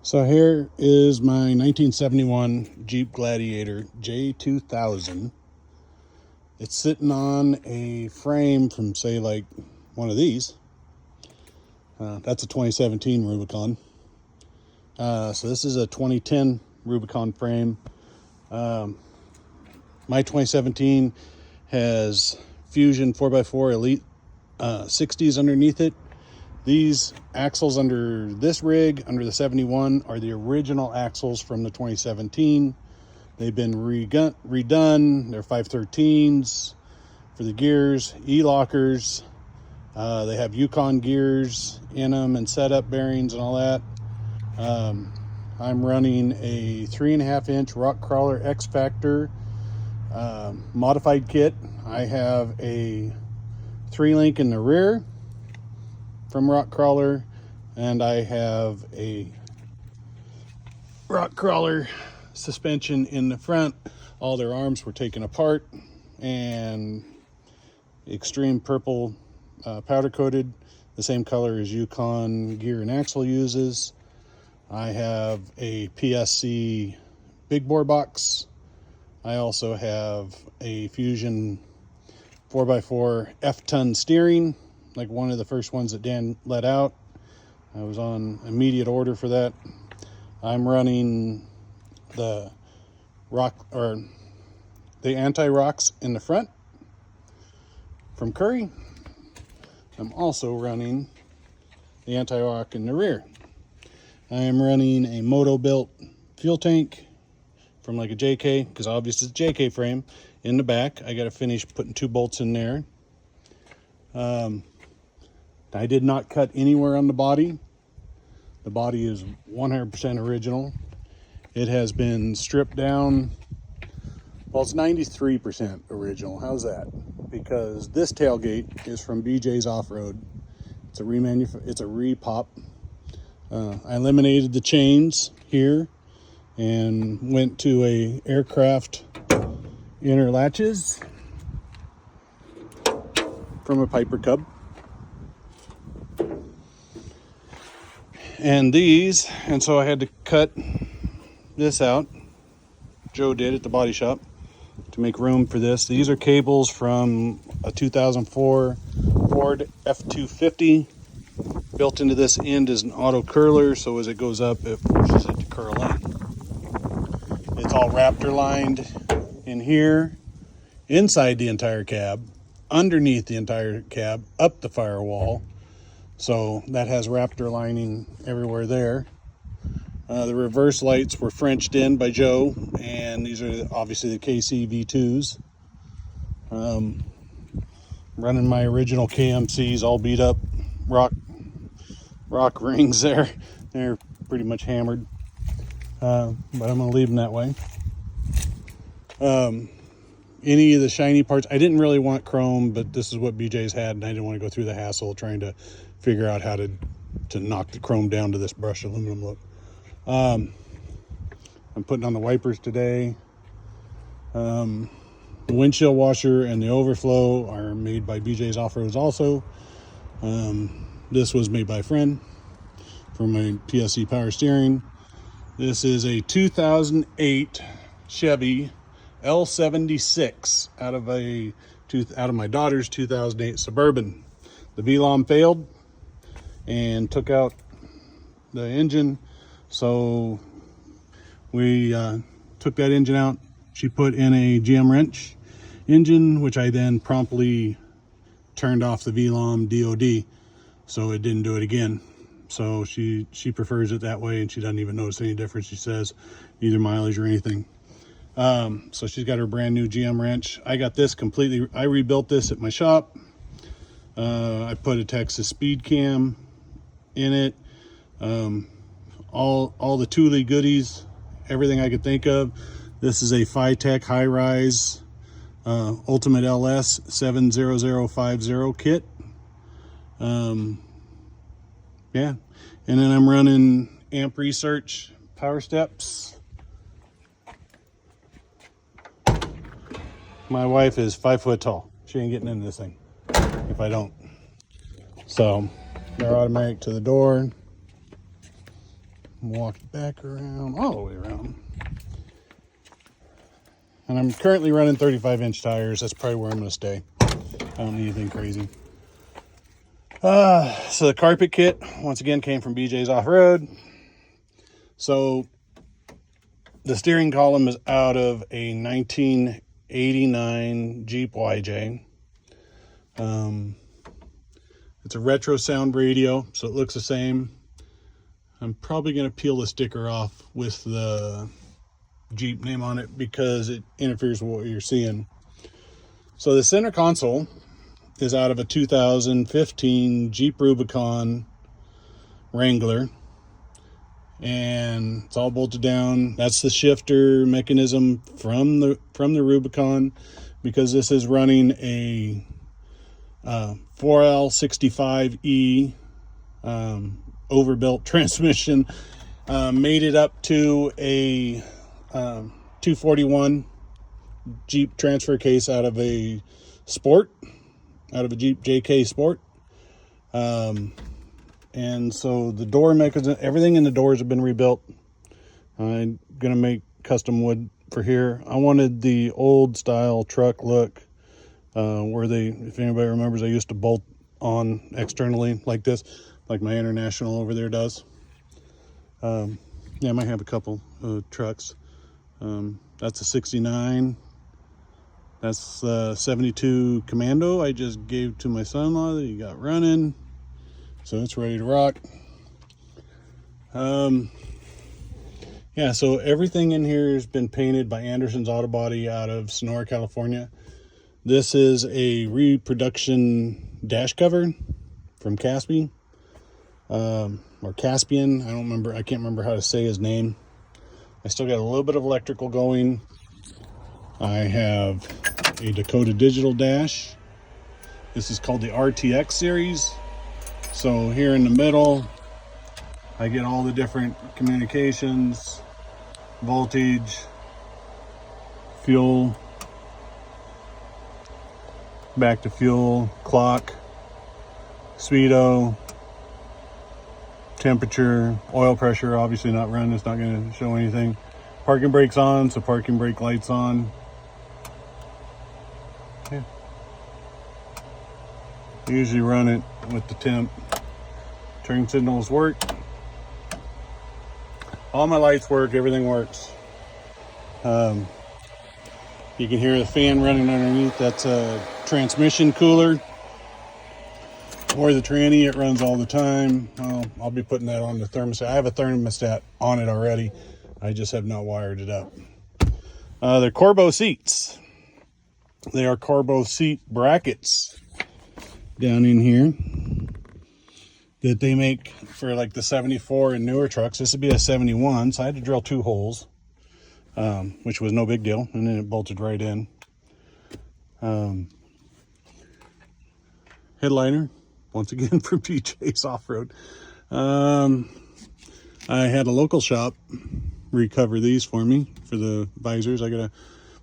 So here is my 1971 Jeep Gladiator J2000. It's sitting on a frame from, say, like one of these. That's a 2017 Rubicon. So this is a 2010 Rubicon frame. My 2017 has Fusion 4x4 Elite 60s underneath it. These axles under this rig, under the 71, are the original axles from the 2017. They've been redone. They're 513s for the gears, E-lockers. They have Yukon gears in them and setup bearings and all that. I'm running a 3.5-inch Rock Crawler X Factor modified kit. I have a 3-link in the rear from Rock Crawler, and I have a Rock Crawler suspension in the front. All their arms were taken apart and extreme purple powder coated, the same color as Yukon gear and axle uses. I have a PSC big bore box. I also have a Fusion 4x4 F-ton steering, like one of the first ones that Dan let out. I was on immediate order for that. I'm running the anti-rocks in the front from Curry. I'm also running the anti-rock in the rear. I am running a moto-built fuel tank from like a JK, because obviously it's a JK frame, in the back. I got to finish putting 2 bolts in there. I did not cut anywhere on the body. The body is 100% original. It has been stripped down. Well, it's 93% original. How's that? Because this tailgate is from BJ's Off-Road. It's a repop. I eliminated the chains here and went to a aircraft inner latches from a Piper Cub. And so I had to cut this out. Joe did at the body shop to make room for this. These are cables from a 2004 Ford F-250. Built into this end is an auto curler, so as it goes up, it forces it to curl in. It's all Raptor lined in here, inside the entire cab, underneath the entire cab, up the firewall. So that has Raptor lining everywhere there. The reverse lights were Frenched in by Joe, and these are obviously the KC V2s. Running my original KMCs, all beat up, rock rings there. They're pretty much hammered, but I'm going to leave them that way. Any of the shiny parts, I didn't really want chrome, but this is what BJ's had, and I didn't want to go through the hassle trying to figure out how to knock the chrome down to this brushed aluminum look. I'm putting on the wipers today. The windshield washer and the overflow are made by BJ's Off-Roads also. This was made by a friend for my PSC power steering. This is a 2008 Chevy L76 out of my daughter's 2008 Suburban. The VLOM failed and took out the engine, so we took that engine out. She put in a GM wrench engine, which I then promptly turned off the VLOM DOD, so it didn't do it again. So she prefers it that way, and she doesn't even notice any difference, she says, either mileage or anything. So she's got her brand new GM wrench. I got this completely, I rebuilt this at my shop. I put a Texas speed cam in it. All the Thule goodies, everything I could think of. This is a Phytech high-rise Ultimate LS 70050 kit. Yeah, and then I'm running Amp Research power steps. My wife is 5 foot tall. She ain't getting into this thing if I don't. So they're automatic to the door. Walk it back around, all the way around. And I'm currently running 35-inch tires. That's probably where I'm going to stay. I don't need anything crazy. So the carpet kit, once again, came from BJ's Off-Road. So the steering column is out of a 1989 Jeep YJ. It's a retro sound radio, so it looks the same. I'm probably going to peel the sticker off with the Jeep name on it because it interferes with what you're seeing. So the center console is out of a 2015 Jeep Rubicon Wrangler, and it's all bolted down. That's the shifter mechanism from the Rubicon, because this is running a 4L65E overbuilt transmission. Made it up to a 241 Jeep transfer case out of a Sport, out of a Jeep JK Sport. And so the door mechanism, everything in the doors have been rebuilt. I'm gonna make custom wood for here. I wanted the old style truck look, where they, if anybody remembers, I used to bolt on externally like this, like my International over there does. Yeah, I might have a couple trucks. That's a 69. That's the 72 Commando I just gave to my son-in-law that he got running. So it's ready to rock. Yeah, so everything in here has been painted by Anderson's Auto Body out of Sonora, California. This is a reproduction dash cover from Caspi, or Caspian. I can't remember how to say his name. I still got a little bit of electrical going. I have a Dakota Digital dash. This is called the RTX series. So here in the middle, I get all the different communications, voltage, fuel, back to fuel, clock, speedo, temperature, oil pressure, obviously not running, it's not going to show anything. Parking brakes on, so parking brake lights on. Yeah. Usually run it with the temp. Turn signals work. All my lights work, everything works. You can hear the fan running underneath. That's a transmission cooler. Or the tranny, it runs all the time. I'll be putting that on the thermostat. I have a thermostat on it already. I just have not wired it up. They're Corbo seats. They are Corbo seat brackets down in here that they make for like the 74 and newer trucks. This would be a 71, so I had to drill 2 holes, which was no big deal, and then it bolted right in. Headliner, once again from BJ's Off-Road. I had a local shop recover these for me for the visors. I gotta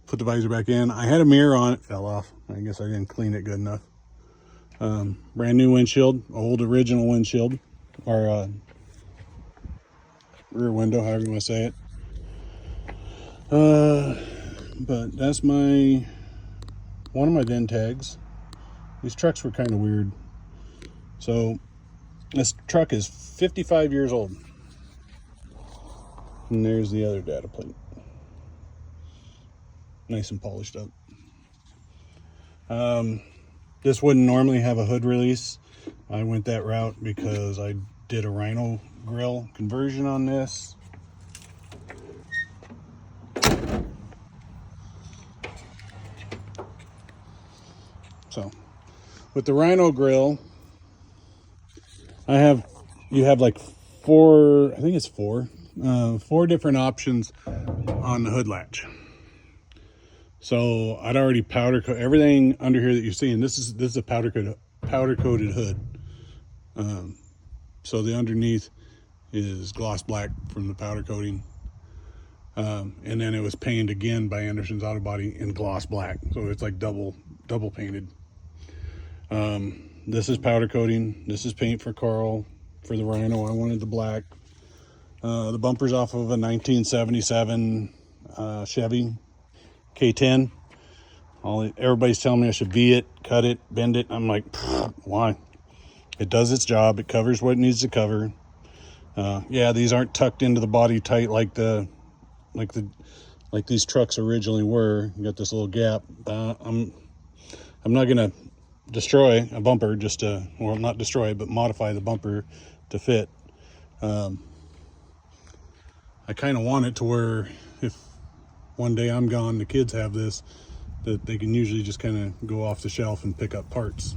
put the visor back in. I had a mirror on it, fell off. I guess I didn't clean it good enough. Brand new windshield, old original windshield, or rear window, however you want to say it. But that's one of my den tags. These trucks were kind of weird. So this truck is 55 years old. And there's the other data plate. Nice and polished up. This wouldn't normally have a hood release. I went that route because I did a Rhino grill conversion on this. So with the Rhino grill, you have like 4 different options on the hood latch. So I'd already powder coat everything under here that you're seeing. This is a powder coated hood. So the underneath is gloss black from the powder coating, and then it was painted again by Anderson's Auto Body in gloss black. So it's like double painted. This is powder coating. This is paint for Carl for the Rhino. I wanted the black. The bumper's off of a 1977 Chevy K10. Everybody's telling me I should V it, cut it, bend it. I'm like, why? It does its job. It covers what it needs to cover. Yeah, these aren't tucked into the body tight like these trucks originally were. You got this little gap. I'm not gonna destroy a bumper just to, well, not destroy, but modify the bumper to fit. I kind of want it to where if one day I'm gone, the kids have this, that they can usually just kind of go off the shelf and pick up parts.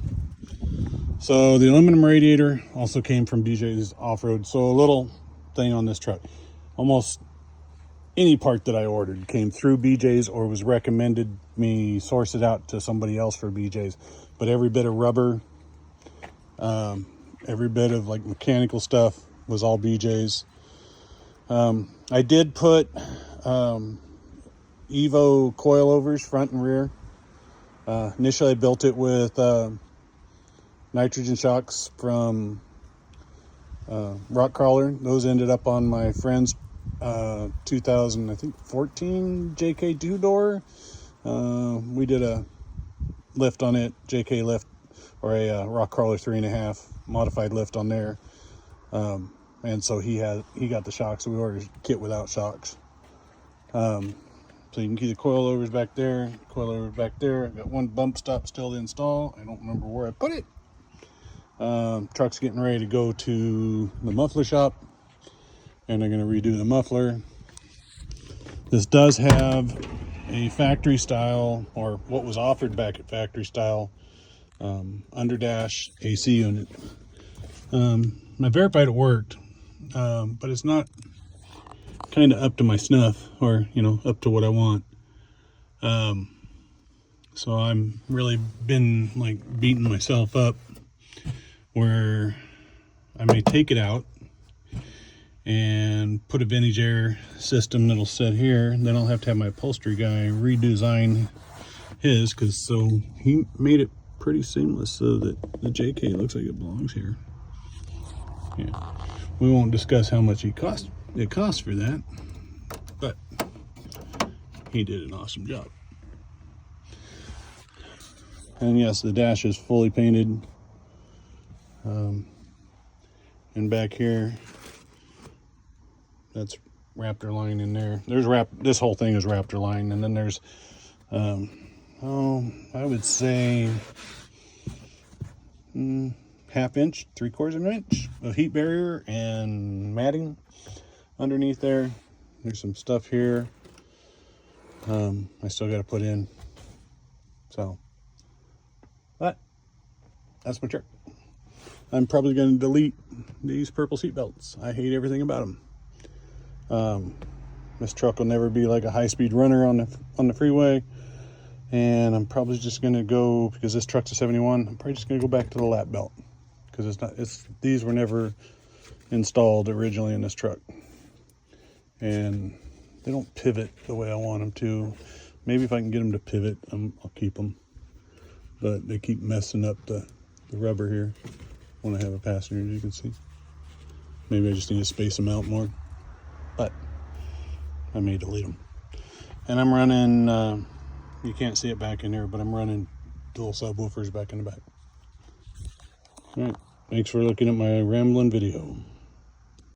So the aluminum radiator also came from BJ's Off-Road. So a little thing on this truck, almost any part that I ordered came through BJ's or was recommended me source it out to somebody else for BJ's. But every bit of rubber, every bit of like mechanical stuff was all BJ's. I did put Evo coilovers front and rear. Initially I built it with nitrogen shocks from Rock Crawler. Those ended up on my friend's 2014 JK 2-door. We did a lift on it, JK lift, or a Rock Crawler 3.5 modified lift on there. And so he got the shocks, so we ordered a kit without shocks. So you can see the coilovers back there, coilovers back there. I've got one bump stop still to install. I don't remember where I put it. Truck's getting ready to go to the muffler shop, and they're going to redo the muffler. This does have a factory style, or what was offered back at factory style, underdash AC unit. I verified it worked, but it's not kind of up to my snuff, or up to what I want. So I'm really been like beating myself up, where I may take it out and put a vintage air system that'll sit here, and then I'll have to have my upholstery guy redesign his, because so he made it pretty seamless so that the JK looks like it belongs here. Yeah, we won't discuss how much it cost for that, but he did an awesome job. And yes, the dash is fully painted. And back here, that's Raptor line in there. This whole thing is Raptor line, and then there's I would say ½ inch, 3/4 of an inch of heat barrier and matting underneath there. There's some stuff here I still got to put in. So, but that's my truck. I'm probably going to delete these purple seat belts. I hate everything about them. This truck will never be like a high-speed runner on the freeway, and I'm probably just going to go, because this truck's a 71, I'm probably just going to go back to the lap belt, because these were never installed originally in this truck, and they don't pivot the way I want them to. Maybe if I can get them to pivot, I'll keep them, but they keep messing up the rubber here when I have a passenger, as you can see. Maybe I just need to space them out more, but I may delete them. And I'm running, you can't see it back in here, but I'm running dual subwoofers back in the back. All right, thanks for looking at my rambling video.